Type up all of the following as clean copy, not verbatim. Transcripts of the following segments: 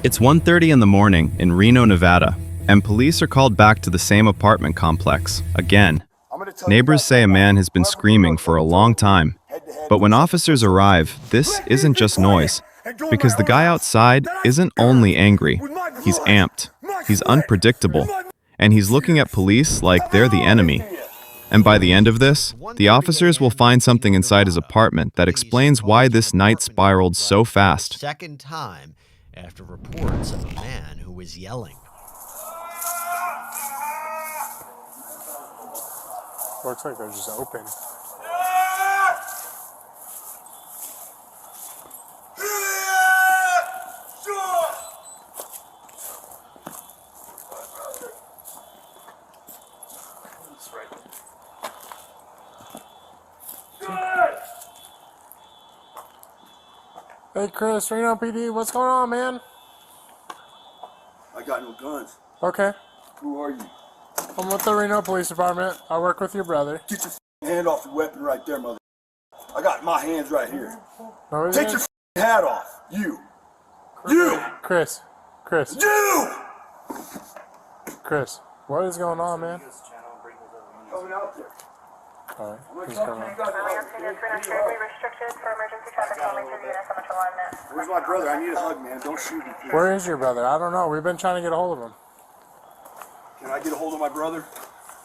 It's 1:30 in the morning in Reno, Nevada, and police are called back to the same apartment complex, again. Neighbors say a man has been screaming for a long time, but when officers arrive, this isn't just noise, because the guy outside isn't only angry, he's amped, he's unpredictable, and he's looking at police like they're the enemy. And by the end of this, the officers will find something inside his apartment that explains why this night spiraled so fast. Second time after reports of a man who was yelling. Looks like they're just open. Hey Chris, Reno PD, what's going on, man? I got no guns. Okay. Who are you? I'm with the Reno Police Department. I work with your brother. Get your hand off the weapon right there, mother. I got my hands right here. No, Take your hat off. You. You. Chris. You. Chris, what is going on, man? Coming out there. Alright, I'm what's gonna going on? talk to you guys. Where's my brother? I need a hug, man. Don't shoot me, please. Where is your brother? I don't know. We've been trying to get a hold of him. Can I get a hold of my brother?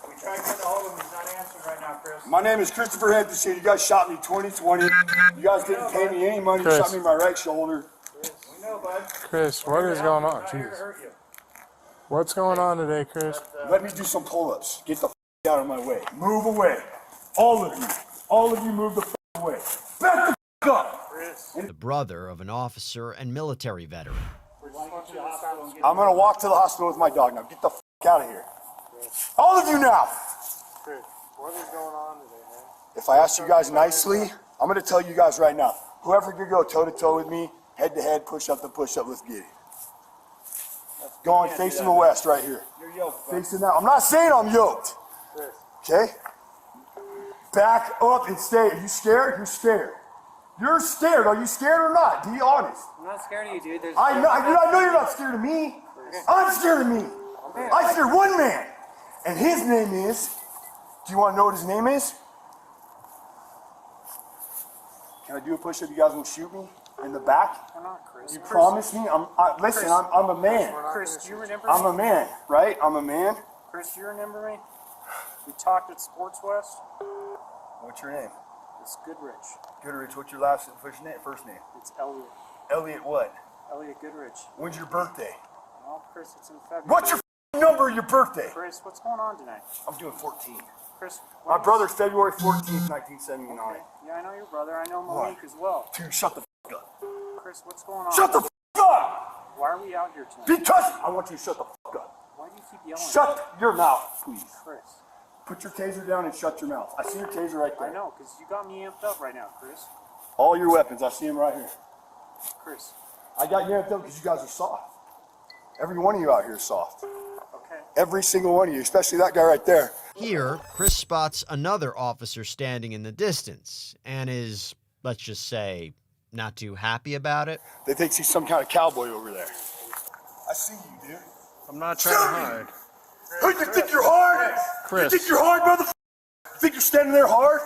We tried to get a hold of him. He's not answering right now, Chris. My name is Christopher Henderson. You guys shot me 2020. You guys didn't pay me any money. You Chris. shot me in my right shoulder. We know, bud. Chris, what is going on? We're not here to Jesus. hurt you. What's going on today, Chris? Let me do some pull-ups. Get the out of my way. Move away. All of you. All of you move the away. Back the up. The brother of an officer and military veteran. I'm going to walk to the hospital with my dog now. Get the out of here. All of you now. Chris, what is going on today, man? If I ask you guys nicely, I'm going to tell you guys right now. Whoever could go toe-to-toe with me, head-to-head, push-up to push-up, let's get it. Go on, facing the west right here. You're yoked, bud. Facing that. I'm not saying I'm yoked. Okay? Back up and stay. Are you scared? You're scared. You're scared. Are you scared or not? Be honest. I'm not scared of you, dude. There's I know you're not scared of me. I'm scared of me. I fear one man. And his name is, do you want to know what his name is? Can I do a push-up? You guys won't shoot me in the back? We're not, Chris. You promise me? Listen, I'm a man. Chris, do you remember I'm me? a man, right? I'm a man. Chris, do you remember me? We talked at Sports West. What's your name? It's Goodrich. Goodrich. What's your first name? It's Elliot. Elliot what? Elliot Goodrich. When's your birthday? Well, Chris, it's in February. What's your number of your birthday? Chris, what's going on tonight? I'm doing 14. Chris, My brother's February 14th, 1979. Yeah, I know your brother. I know What? Monique as well. Dude, shut the up. Chris, what's going on? Shut the up! Why are we out here tonight? Because I want you to shut the up. Why do you keep yelling? Shut your mouth, please. Chris. Put your taser down and shut your mouth. I see your taser right there. I know, because you got me amped up right now, Chris. All your weapons, I see them right here. Chris. I got you amped up because you guys are soft. Every one of you out here is soft. Okay. Every single one of you, especially that guy right there. Here, Chris spots another officer standing in the distance and is, let's just say, not too happy about it. They think he's some kind of cowboy over there. I see you, dude. I'm not trying to hide. Who you think you're hard? Chris. You think you're hard, motherfucker? You think you're standing there hard?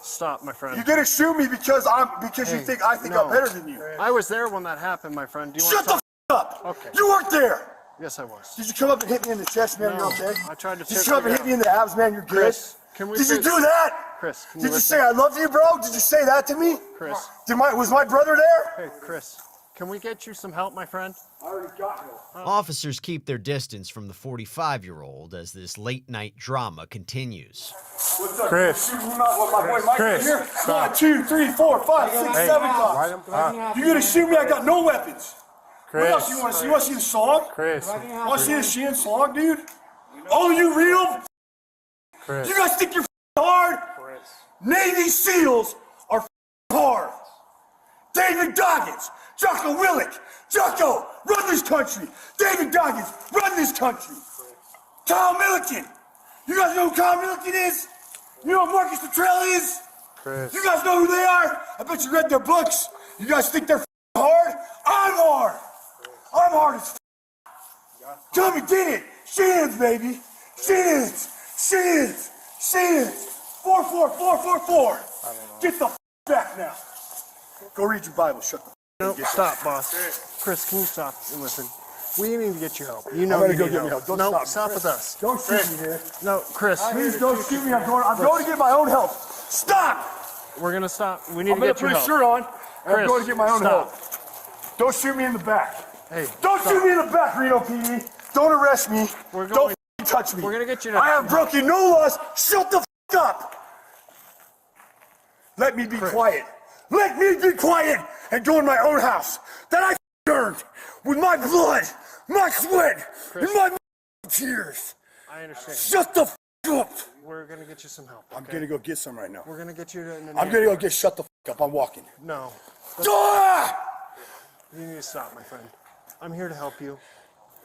Stop, my friend. You're gonna shoot me because you think I think no. I'm better than you. I was there when that happened, my friend. Do you Shut want the to up! Okay. You weren't there. Yes, I was. Did you come up and hit me in the chest, man? No, You're okay. I tried to Did you come up and hit me in the abs, man? You're good. Chris, can we Did you please- do that? Chris, can Did you listen? say I love you, bro? Did you say that to me? Chris. Was my brother there? Hey, Chris, can we get you some help, my friend? I already got you. Officers keep their distance from the 45-year-old as this late-night drama continues. What's up? Chris. My boy Mike Chris, here. stop. 1, 2, 3, 4, 5, 6, Hey, 7 why times. don't- You're gonna shoot me? I got no weapons. What Chris, else you want to see? You want to see the song? Chris, You want to see the Sheehan song, dude? All of you real? Chris, You guys think you're hard? Chris. Navy SEALs are hard. David Goggins, Jocko Willick, Jocko, run this country. David Goggins, run this country. Kyle Milliken. You guys know who Kyle Milliken is? You know who Marcus Petrelli is? Chris. You guys know who they are? I bet you read their books. You guys think they're hard? I'm hard. I'm hard as Tell me, get it. Shins, baby. Shins. Shins. Shins. 4, 4, 4, 4, 4. Get the back now. Go read your Bible. Shut the No, stop, boss. Chris, can you stop and listen? We need to get you help. You know I'm gonna you go need get me help. help. Don't no, stop with us. Don't shoot me here. No, Chris. Please don't shoot me. I'm going to get my own help. Stop. We're gonna stop. We need I'm to going get to you put a help. shirt on, and I'm Chris, going to get my own stop. help. Don't shoot me in the back. Hey, Don't shoot me in the back, Reno PD. Don't arrest me. Don't touch me. We're gonna get you to I have broken no laws. Shut the up. Let me be quiet. Let me be quiet and go in my own house that I earned with my blood, my sweat, and my tears. I understand. Shut the up. We're gonna get you some help. I'm gonna go get some right now. We're gonna get you to. I'm gonna go get shut the up. I'm walking. No. Ah! You need to stop, my friend. I'm here to help you.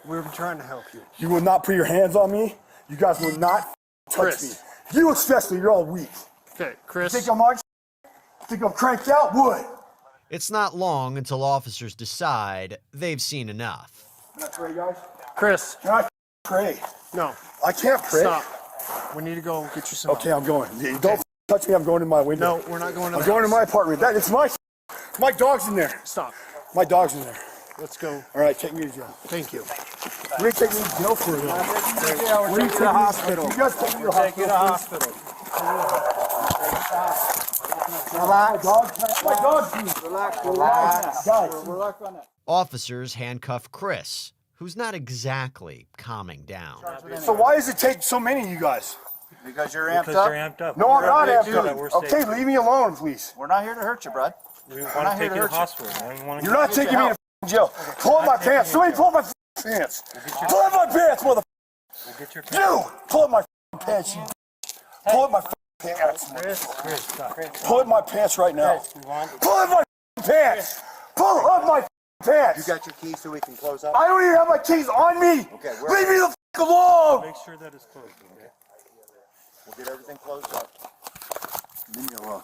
We're trying to help you. You will not put your hands on me. You guys will not touch me. You especially, you're all weak. Okay, Chris. Think I'm on? Think I'm cranked out? Wood. It's not long until officers decide they've seen enough. Can I pray, guys? Chris. Can I pray? No. I can't pray. Stop. We need to go get you some Okay, I'm going. Don't touch me. I'm going in my window. No, we're not going to I'm going to my apartment. It's my dog's in there. Stop. My dog's in there. Let's go. All right, take me to jail. Thank you. We're going to take me to jail for it. We're taking you to the hospital. You guys take me to the Take you to the hospital. Relax. My dog. Relax. Guys. Officers handcuff Chris, who's not exactly calming down. So why does it take so many of you guys? Because you're amped up. No, I'm not amped up. Okay, leave me alone, please. We're not here to hurt you, bud. We want to take you to the hospital, man. You're not taking me to jail. Pull up my pants. Somebody pull up my pants. Pull up my pants, mother. We'll get your You! Pull up my pants, you. Pull up my pants. Pull up my pants right now. Pull up my pants. Pull up my pants. You got your keys so we can close up? I don't even have my keys on me. Okay, leave me the alone. Make sure that it's closed, okay? We'll get everything closed up. Leave me alone.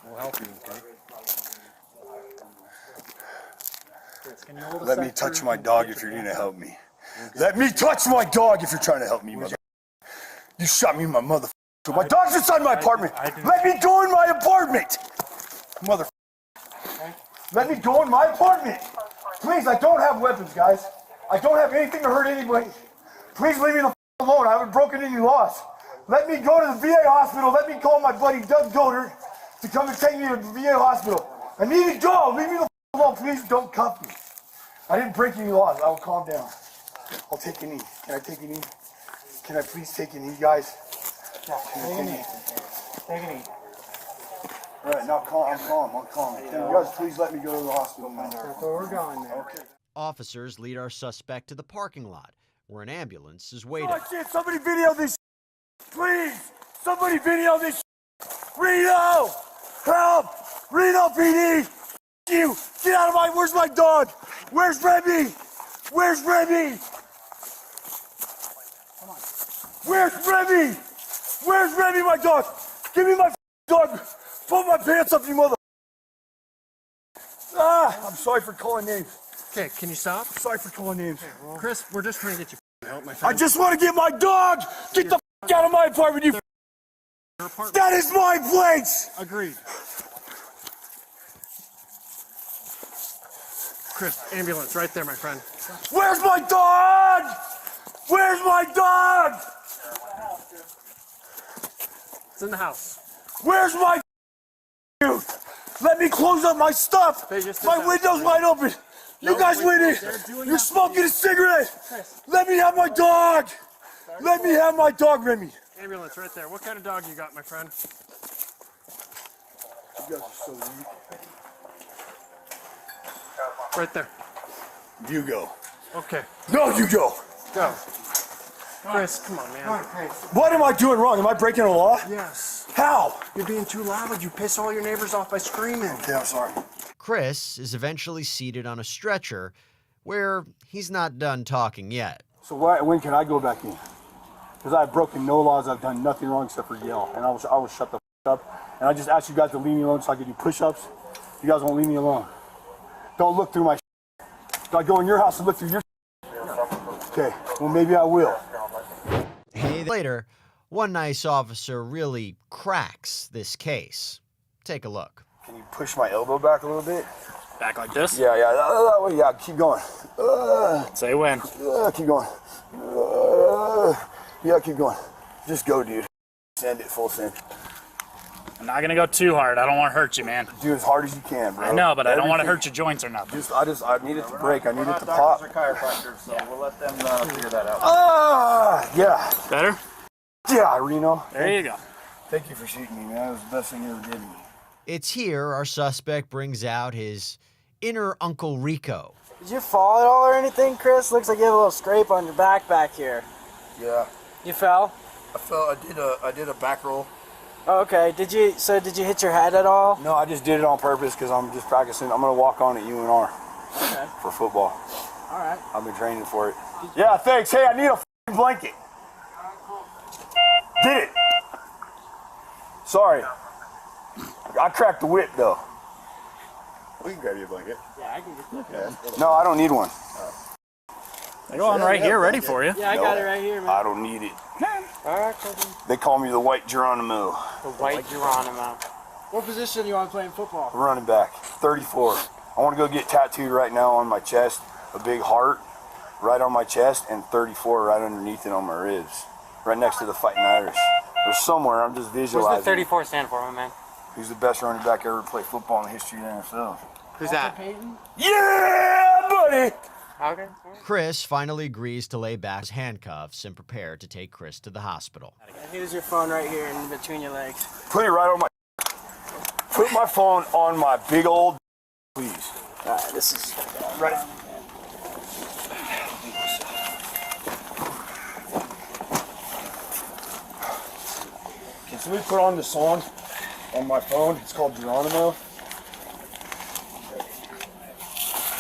We'll help you, okay? Let me touch my dog if you're going to help me. Let me touch my dog if you're trying to help me, mother. You shot me in my mother. My dog's inside my apartment. Let me go in my apartment. Mother. Let me go in my apartment. Please, I don't have weapons, guys. I don't have anything to hurt anybody. Please leave me the alone. I haven't broken any laws. Let me go to the VA hospital. Let me call my buddy Doug Goder to come and take me to the VA hospital. I need to go. Leave me the alone. Please don't cuff me. I didn't break any laws. I will calm down. I'll take a knee. Can I take a knee? Can I please take a knee, guys? Yeah, take a knee. Take a knee. All right, now I'm calm. Can you guys please let me go to the hospital now? That's where we're going there. Okay. Officers lead our suspect to the parking lot, where an ambulance is waiting. Oh shit, somebody video this. Please, somebody video this. Reno! Help! Reno PD! You! Get out of my, where's my dog? Where's Remy? Where's Remy? Come on. Where's Remy? Where's Remy, my dog? Give me my dog. Pull my pants up, you mother. I'm sorry for calling names. Okay, can you stop? Sorry for calling names. Chris, we're just trying to get you help, my friend. I just want to get my dog. Get the out of my apartment, you. Your apartment. That is my place. Agreed. Chris, ambulance right there, my friend. Where's my dog? Where's my dog? It's in the house. Where's my dude? Let me close up my stuff. My window's wide open. You guys went in. You're smoking a cigarette. Let me have my dog. Let me have my dog, Remy. Ambulance right there. What kind of dog you got, my friend? You guys are so weak. Right there. You go. Okay. No, you go. Go. Chris, come on, man. What am I doing wrong? Am I breaking a law? Yes. How? You're being too loud. You piss all your neighbors off by screaming. Okay, I'm sorry. Chris is eventually seated on a stretcher, where he's not done talking yet. So when can I go back in? Because I've broken no laws. I've done nothing wrong except for yell. And I will shut the up. And I just asked you guys to leave me alone so I can do push-ups. You guys won't leave me alone. Don't look through my Do I go in your house and look through your Okay, well maybe I will. Later, one nice officer really cracks this case. Take a look. Can you push my elbow back a little bit? Back like this? Yeah, that way, yeah, keep going. Say when. Keep going. Yeah, keep going. Just go, dude. Send it, full send. I'm not gonna go too hard. I don't want to hurt you, man. Do as hard as you can, bro. I know, but I don't want to hurt your joints or nothing. I need it to break. I need it to pop. Doctors are chiropractors, so we'll let them figure that out. Yeah. Better? Yeah, Reno. There you go. Thank you for shooting me, man. That was the best thing you ever did to me. It's here our suspect brings out his inner Uncle Rico. Did you fall at all or anything, Chris? Looks like you have a little scrape on your back here. Yeah. You fell? I fell. I did a back roll. Oh, okay. Did you hit your head at all? No, I just did it on purpose because I'm just practicing. I'm gonna walk on at UNR for football. All right. I've been training for it. Yeah, thanks. Hey, I need a blanket. Get it. Sorry. I cracked the whip though. We can grab you a blanket. Yeah, I can get No, I don't need one. They're going right here, ready for you. Yeah, I got it right here, man. I don't need it. All right, cousin. They call me the White Geronimo. The white Geronimo. What position do you want playing football? Running back, 34. I want to go get tattooed right now on my chest, a big heart right on my chest, and 34 right underneath it on my ribs, right next to the Fighting Irish. Or somewhere, I'm just visualizing. What's the 34 stand for, my man? Who's the best running back ever to play football in the history of the NFL? Who's that? Peyton? Yeah, buddy! Okay. Chris finally agrees to lay back his handcuffs and prepare to take Chris to the hospital. Here's your phone right here in between your legs. Put it right on my... Put my phone on my big old... Please. All right, this is... Right. Can somebody put on the song on my phone? It's called Geronimo.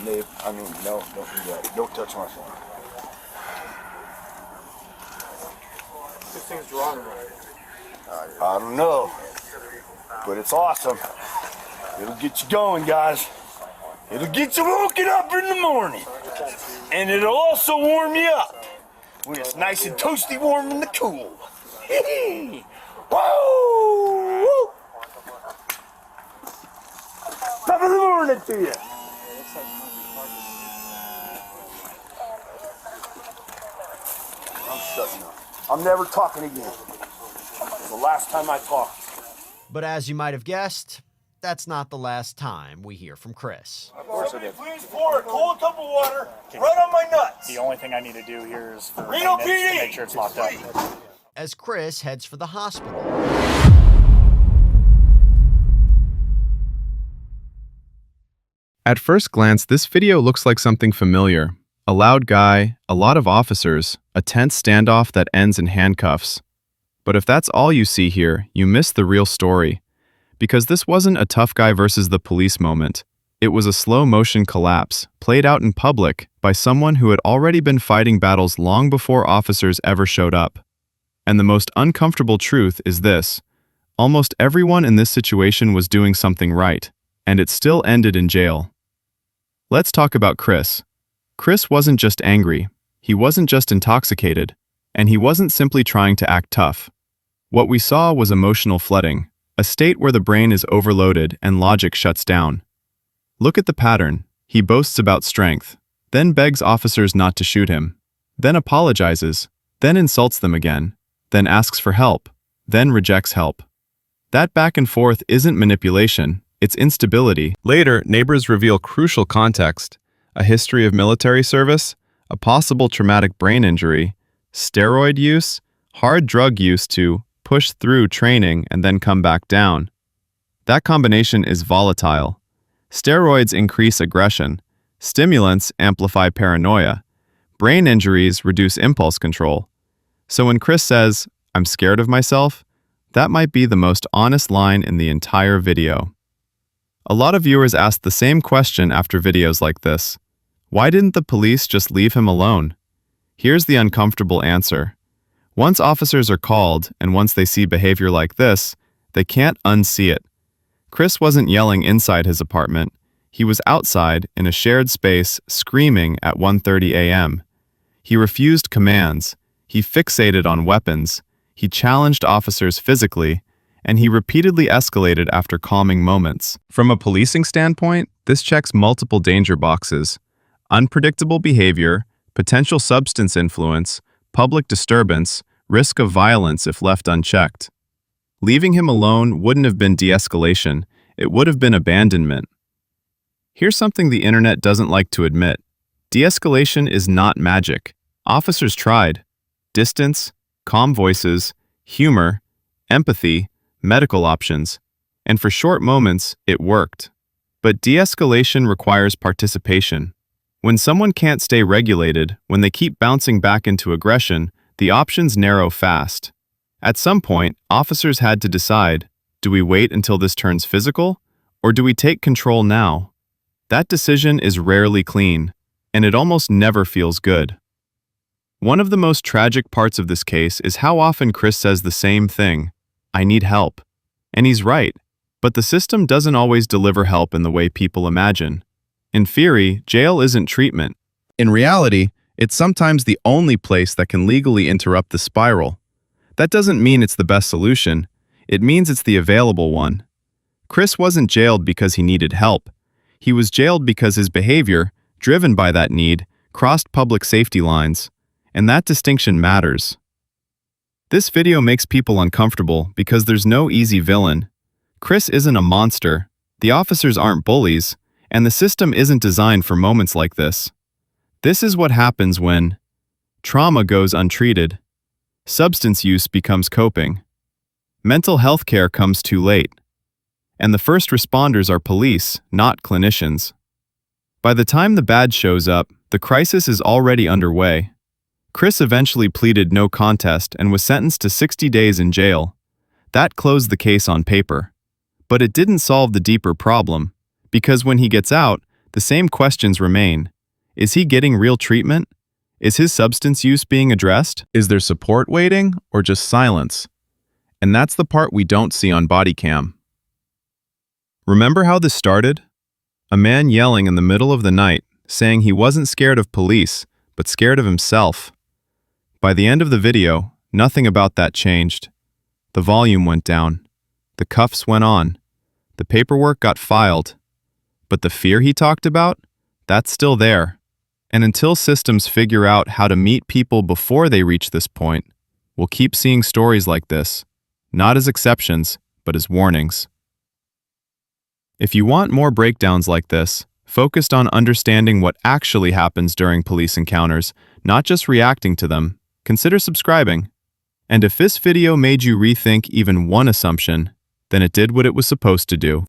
No, don't do that. Don't touch my phone. This thing's Geronimo. I don't know, but it's awesome. It'll get you going, guys. It'll get you woken up in the morning. And it'll also warm you up when it's nice and toasty warm in the cool. Whoa! Woo! Top of the morning to you. I'm shutting up. I'm never talking again. It's the last time I talked. But as you might have guessed, that's not the last time we hear from Chris. Of course it is. Please pour a cold cup of water right on my nuts. The only thing I need to do here is for Reno maintenance PD. to make sure it's locked up. As Chris heads for the hospital. At first glance, this video looks like something familiar. A loud guy, a lot of officers, a tense standoff that ends in handcuffs. But if that's all you see here, you miss the real story. Because this wasn't a tough guy versus the police moment. It was a slow-motion collapse, played out in public by someone who had already been fighting battles long before officers ever showed up. And the most uncomfortable truth is this: almost everyone in this situation was doing something right, and it still ended in jail. Let's talk about Chris. Chris wasn't just angry, he wasn't just intoxicated, and he wasn't simply trying to act tough. What we saw was emotional flooding, a state where the brain is overloaded and logic shuts down. Look at the pattern. He boasts about strength, then begs officers not to shoot him, then apologizes, then insults them again, then asks for help, then rejects help. That back and forth isn't manipulation, it's instability. Later, neighbors reveal crucial context: a history of military service, a possible traumatic brain injury, steroid use, hard drug use to push through training and then come back down. That combination is volatile. Steroids increase aggression, stimulants amplify paranoia, brain injuries reduce impulse control. So when Chris says, "I'm scared of myself," that might be the most honest line in the entire video. A lot of viewers ask the same question after videos like this: why didn't the police just leave him alone? Here's the uncomfortable answer. Once officers are called, and once they see behavior like this, they can't unsee it. Chris wasn't yelling inside his apartment. He was outside in a shared space screaming at 1:30 a.m. He refused commands, he fixated on weapons, he challenged officers physically, and he repeatedly escalated after calming moments. From a policing standpoint, this checks multiple danger boxes: unpredictable behavior, potential substance influence, public disturbance, risk of violence if left unchecked. Leaving him alone wouldn't have been de-escalation, it would have been abandonment. Here's something the internet doesn't like to admit. De-escalation is not magic. Officers tried. Distance, calm voices, humor, empathy, medical options, and for short moments, it worked. But de-escalation requires participation. When someone can't stay regulated, when they keep bouncing back into aggression, the options narrow fast. At some point, officers had to decide, do we wait until this turns physical, or do we take control now? That decision is rarely clean, and it almost never feels good. One of the most tragic parts of this case is how often Chris says the same thing: I need help. And he's right, but the system doesn't always deliver help in the way people imagine. In theory, jail isn't treatment. In reality, it's sometimes the only place that can legally interrupt the spiral. That doesn't mean it's the best solution. It means it's the available one. Chris wasn't jailed because he needed help. He was jailed because his behavior, driven by that need, crossed public safety lines. And that distinction matters. This video makes people uncomfortable because there's no easy villain. Chris isn't a monster, the officers aren't bullies, and the system isn't designed for moments like this. This is what happens when trauma goes untreated, substance use becomes coping, mental health care comes too late, and the first responders are police, not clinicians. By the time the badge shows up, the crisis is already underway. Chris eventually pleaded no contest and was sentenced to 60 days in jail. That closed the case on paper. But it didn't solve the deeper problem, because when he gets out, the same questions remain. Is he getting real treatment? Is his substance use being addressed? Is there support waiting, or just silence? And that's the part we don't see on Bodycam. Remember how this started? A man yelling in the middle of the night, saying he wasn't scared of police, but scared of himself. By the end of the video, nothing about that changed. The volume went down. The cuffs went on. The paperwork got filed. But the fear he talked about? That's still there. And until systems figure out how to meet people before they reach this point, we'll keep seeing stories like this, not as exceptions, but as warnings. If you want more breakdowns like this, focused on understanding what actually happens during police encounters, not just reacting to them, consider subscribing. And if this video made you rethink even one assumption, then it did what it was supposed to do.